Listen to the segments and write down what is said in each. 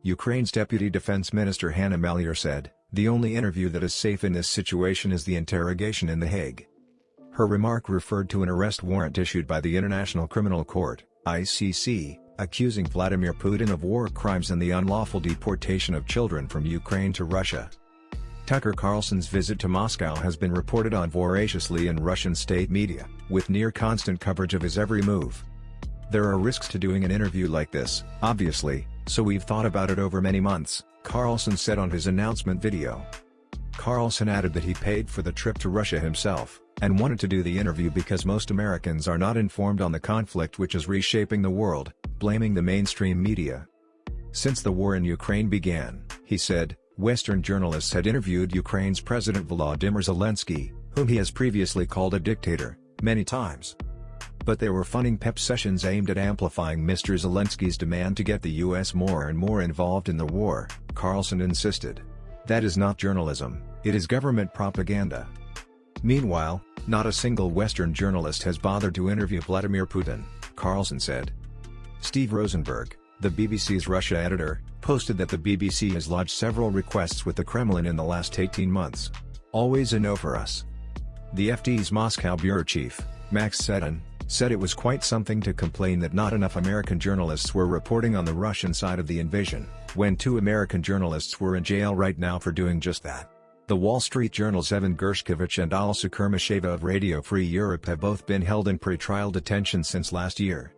Ukraine's Deputy Defense Minister Hanna Maliar said, "The only interview that is safe in this situation is the interrogation in The Hague." Her remark referred to an arrest warrant issued by the International Criminal Court, ICC, accusing Vladimir Putin of war crimes and the unlawful deportation of children from Ukraine to Russia. Turker Carlson's visit to Moscow has been reported on voraciously in Russian state media, with near-constant coverage of his every move. "There are risks to doing an interview like this, obviously, so we've thought about it over many months," Carlson said on his announcement video. Carlson added that he paid for the trip to Russia himself, and wanted to do the interview because most Americans are not informed on the conflict which is reshaping the world, blaming the mainstream media. Since the war in Ukraine began, he said, Western journalists had interviewed Ukraine's President Vladimir Zelensky, whom he has previously called a dictator, many times. But they were funding pep sessions aimed at amplifying Mr. Zelensky's demand to get the US more and more involved in the war, Carlson insisted. "That is not journalism, it is government propaganda." Meanwhile, not a single Western journalist has bothered to interview Vladimir Putin, Carlson said. Steve Rosenberg, the BBC's Russia editor, posted that the BBC has lodged several requests with the Kremlin in the last 18 months. "Always a no for us." The FT's Moscow bureau chief, Max Sedin, said it was quite something to complain that not enough American journalists were reporting on the Russian side of the invasion, when 2 American journalists were in jail right now for doing just that. The Wall Street Journal's Evan Gershkovich and Alisa Kermasheva of Radio Free Europe have both been held in pre-trial detention since last year.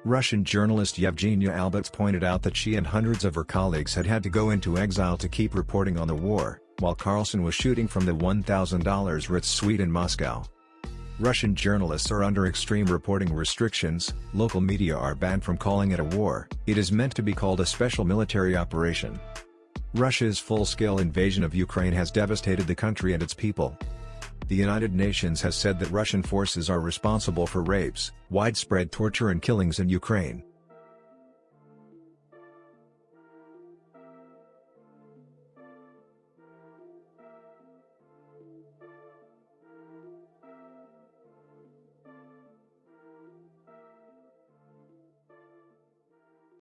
Russian journalist Yevgenia Albats pointed out that she and hundreds of her colleagues had to go into exile to keep reporting on the war, while Carlson was shooting from the $1,000 Ritz suite in Moscow. Russian journalists are under extreme reporting restrictions, local media are banned from calling it a war, it is meant to be called a special military operation. Russia's full-scale invasion of Ukraine has devastated the country and its people. The United Nations has said that Russian forces are responsible for rapes, widespread torture and killings in Ukraine.